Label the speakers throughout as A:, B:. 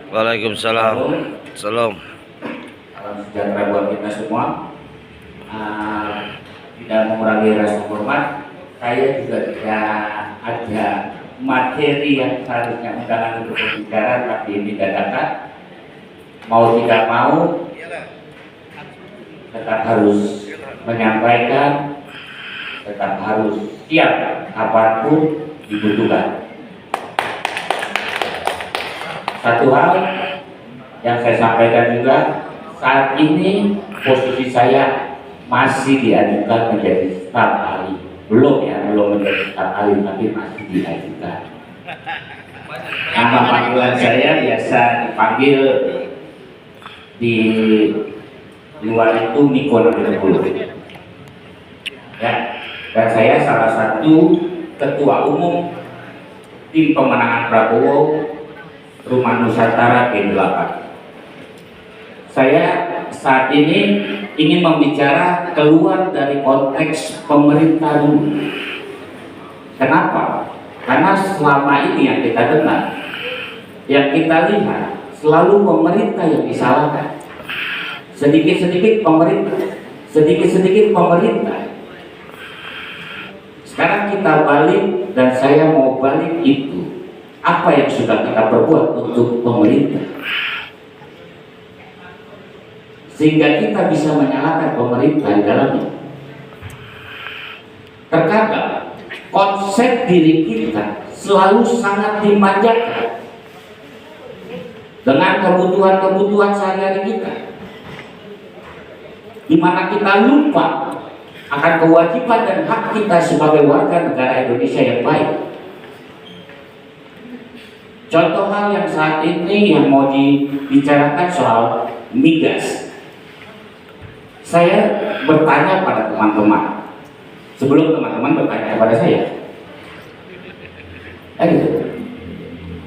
A: Waalaikumsalam. Salam.
B: Salam sejahtera buat kita semua. Tidak mengurangi rasa hormat, saya juga tidak ada materi yang seharusnya undangan untuk berbicara, tapi ini dadakan. Mau tidak mau, tetap harus menyampaikan, tetap harus siap apapun dibutuhkan. Satu hal yang saya sampaikan juga, saat ini posisi saya masih diajukan menjadi staf ahli. Belum menjadi staf ahli, tapi masih diajukan. Nama panggilan saya biasa dipanggil di luar itu Niko 60. Ya, dan saya salah satu ketua umum tim pemenangan Prabowo Rumah Nusantara G8. Saya saat ini ingin membicara keluar dari konteks pemerintah dulu. Kenapa? Karena selama ini yang kita dengar, yang kita lihat, selalu pemerintah yang disalahkan. Sedikit-sedikit pemerintah, sedikit-sedikit pemerintah. Sekarang kita balik, dan saya mau balik itu. Apa yang sudah kita perbuat untuk pemerintah, sehingga kita bisa menyalahkan pemerintah di dalamnya. Terkadang konsep diri kita selalu sangat dimanjakan dengan kebutuhan-kebutuhan sehari-hari kita, di mana kita lupa akan kewajiban dan hak kita sebagai warga negara Indonesia yang baik. Contoh hal yang saat ini yang mau dibicarakan soal migas. Saya bertanya pada teman-teman, sebelum teman-teman bertanya kepada saya.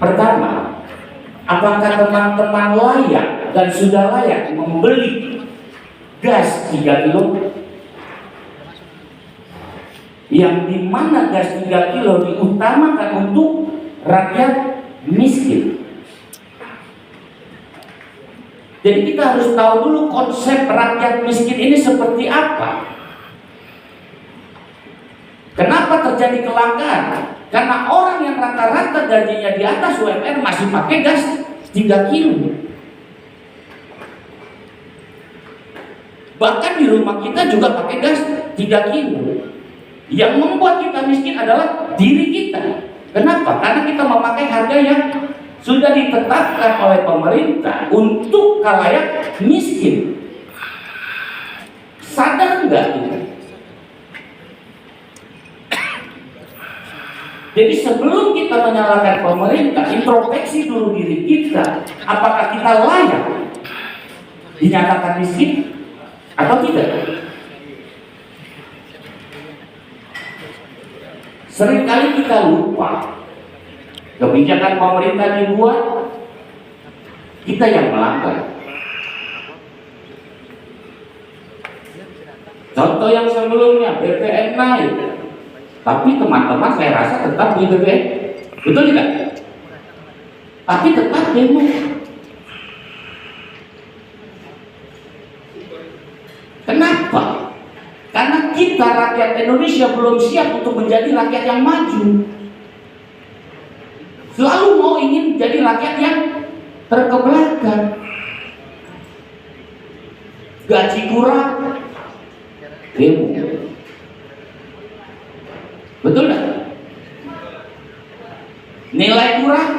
B: Pertama, apakah teman-teman layak dan sudah layak membeli gas 3 kilo? Yang dimana gas 3 kilo diutamakan untuk rakyat miskin. Jadi kita harus tahu dulu konsep rakyat miskin ini seperti apa. Kenapa terjadi kelangkaan? Karena orang yang rata-rata gajinya di atas UMR masih pakai gas 3 kilo. Bahkan di rumah kita juga pakai gas 3 kilo. Yang membuat kita miskin adalah diri kita. Kenapa? Karena kita memakai harga yang sudah ditetapkan oleh pemerintah untuk khalayak miskin. Sadar enggak kita? Jadi sebelum kita menyalahkan pemerintah, introspeksi dulu diri kita. Apakah kita layak dinyatakan miskin atau tidak? Seringkali kita lupa, kebijakan pemerintah dibuat, kita yang melanggar. Contoh yang sebelumnya, BBM naik, tapi teman-teman saya rasa tetap di BBM, betul tidak? Tapi tetap demo. Kenapa? Karena kita rakyat Indonesia belum siap untuk menjadi rakyat yang maju. Selalu mau ingin menjadi rakyat yang terkebelakang. Gaji kurang, demo. Betul tidak? Nilai kurang,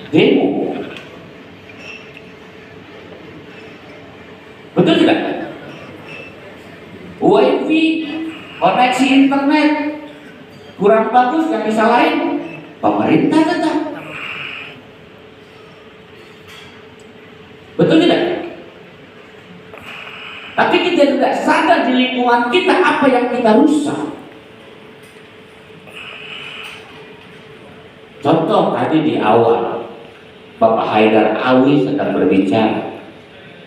B: demo. Betul tidak? WiFi, koneksi internet kurang bagus, yang disalahin pemerintah tetap. Betul tidak? Tapi kita tidak sadar di lingkungan kita apa yang kita rusak. Contoh tadi di awal Bapak Haidar Alwi sedang berbicara.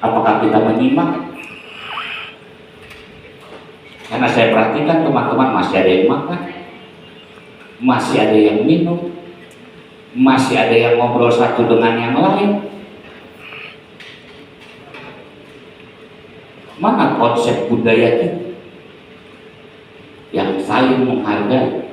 B: Apakah kita menyimak? Karena saya perhatikan teman-teman masih ada yang makan, masih ada yang minum, masih ada yang ngobrol satu dengan yang lain. Mana konsep budaya kita yang saling menghargai?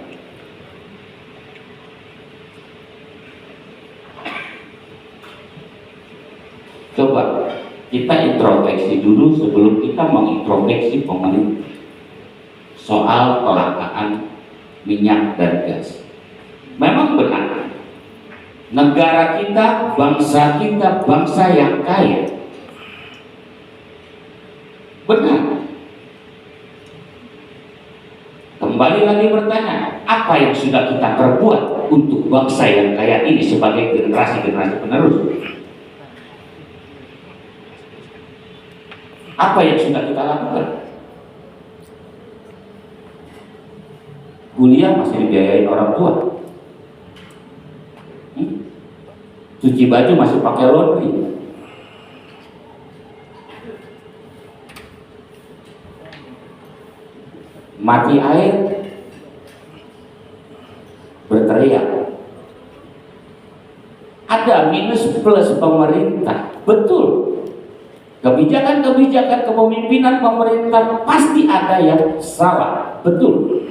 B: Coba kita introspeksi dulu sebelum kita mengintrospeksi pemerintah soal kelangkaan minyak dan gas. Memang benar, negara kita, bangsa yang kaya. Benar. Kembali lagi bertanya, apa yang sudah kita perbuat untuk bangsa yang kaya ini sebagai generasi-generasi penerus? Apa yang sudah kita lakukan? Kuliah masih dibiayain orang tua. Cuci baju masih pakai laundry. Mati air berteriak. Ada minus plus pemerintah, betul. Kebijakan-kebijakan kepemimpinan pemerintah pasti ada yang salah, betul.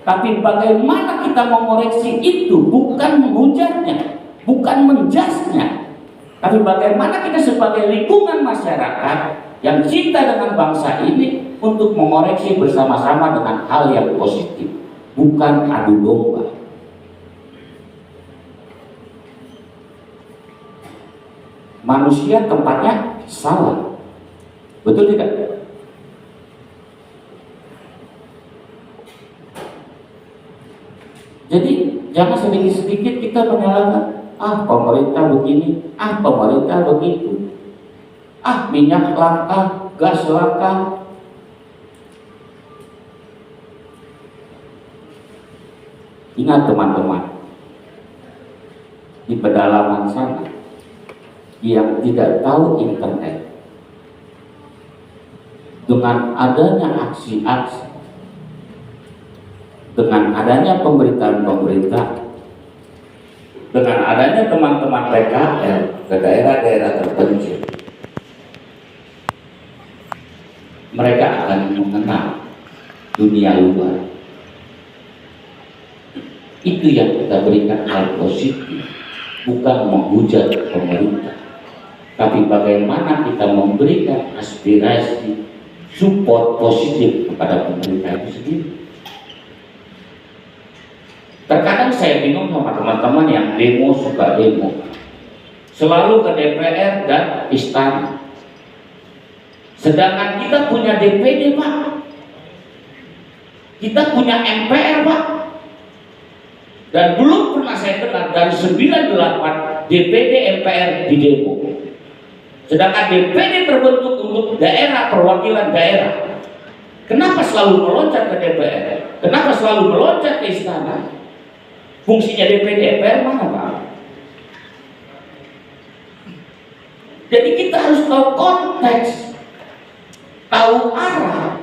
B: Tapi bagaimana kita mengoreksi itu, bukan menghujatnya, bukan menjasnya, tapi bagaimana kita sebagai lingkungan masyarakat yang cinta dengan bangsa ini untuk mengoreksi bersama-sama dengan hal yang positif, bukan adu domba. Manusia tempatnya salah, betul tidak? Jadi jangan sedikit-sedikit kita menyalahkan, pemerintah begini, pemerintah begitu, minyak langka, gas langka. Ingat teman-teman, di pedalaman sana yang tidak tahu internet, dengan adanya aksi-aksi, dengan adanya pemberitaan-pemberitaan, dengan adanya teman-teman PKL ke daerah-daerah terpencil, mereka akan mengenal dunia luar. Itu yang kita berikan hal positif, bukan menghujat pemerintah, tapi bagaimana kita memberikan aspirasi, support positif kepada pemerintah itu sendiri. Terkadang saya bingung sama teman-teman yang demo, suka demo, selalu ke DPR dan istana. Sedangkan kita punya DPD, Pak. Kita punya MPR, Pak. Dan belum pernah saya dengar dari 98 DPD MPR di demo. Sedangkan DPD terbentuk untuk daerah, perwakilan daerah. Kenapa selalu meloncat ke DPR? Kenapa selalu meloncat ke istana? Fungsinya DPD MPR mana, Pak? Jadi kita harus tahu konteks, tahu arah.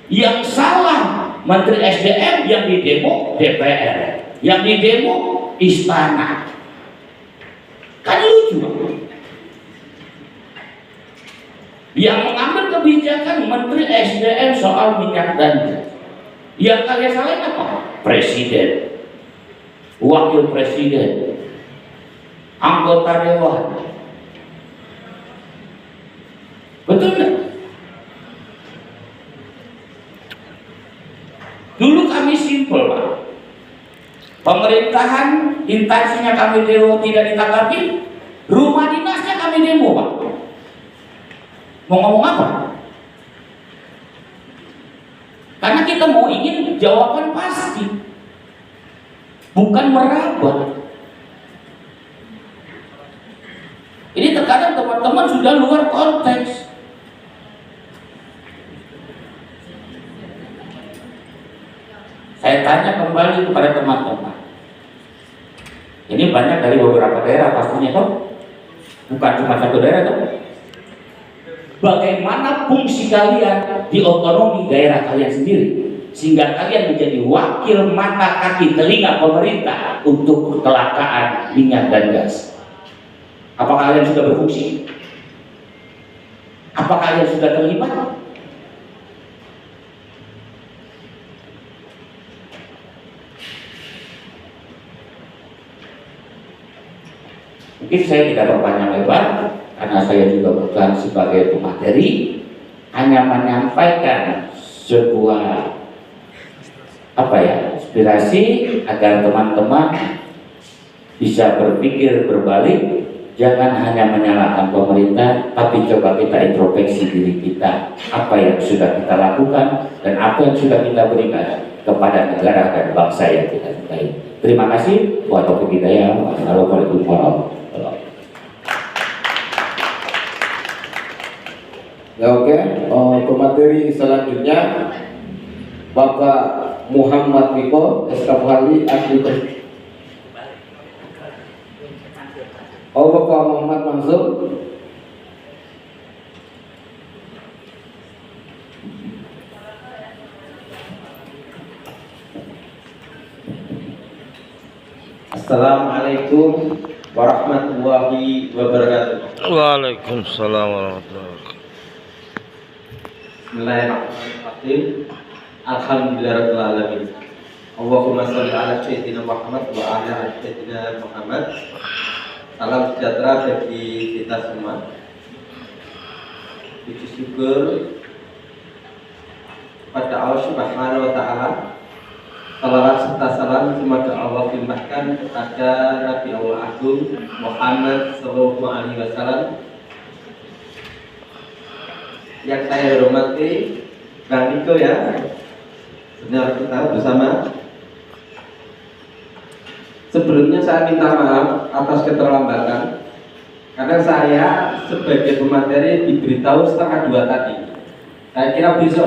B: Yang salah Menteri SDM, yang di demo DPR, yang di demo istana. Kan lucu. Yang mengambil kebijakan Menteri SDM soal minyak dan gas. Yang kalian salahin apa? Presiden, wakil presiden, anggota dewan. Betul nggak? Dulu kami simpel, Pak. Pemerintahan instansinya kami demo tidak ditanggapi, rumah dinasnya kami demo, Pak. Mau ngomong apa? Karena kita mau ingin jawaban pasti, bukan meraba. Ini terkadang teman-teman sudah luar konteks. Saya tanya kembali kepada teman-teman. Ini banyak dari beberapa daerah pastinya, toh? Bukan cuma satu daerah, toh? Bagaimana fungsi kalian di otonomi daerah kalian sendiri, sehingga kalian menjadi wakil mata kaki telinga pemerintah untuk kelangkaan minyak dan gas? Apakah kalian sudah berfungsi? Apa kalian sudah terlibat? Mungkin saya tidak berpanjang lebar karena saya juga bukan sebagai pemateri, hanya menyampaikan sebuah inspirasi agar teman-teman bisa berpikir berbalik, jangan hanya menyalahkan pemerintah, tapi coba kita introspeksi diri kita, apa yang sudah kita lakukan dan apa yang sudah kita berikan kepada negara dan bangsa yang kita cintai. Terima kasih. Wassalamualaikum warahmatullahi wabarakatuh.
C: Ya, oke. Pemateri selanjutnya Bapak Muhammad Miko, SK Muhalli, ahli. Bapak Muhammad Mansur.
D: Assalamualaikum warahmatullahi wabarakatuh.
A: Waalaikumsalam warahmatullahi wabarakatuh.
D: Bismillahirrahmanirrahim. Alhamdulillahirabbil alamin. Allahumma shalli ala sayyidina Muhammad wa ala sayyidina Muhammad. Salam sejahtera bagi kita semua. Puji syukur pada Allah Subhanahu wa taala. Salawat serta salam semoga Allah limpahkan kepada Nabi Allah Agung Muhammad sallallahu alaihi wasallam. Yang saya hormati Bang Niko ya, senior kita bersama. Sebelumnya saya minta maaf atas keterlambatan karena saya sebagai pemateri diberitahu 1:30 tadi. Saya kira besok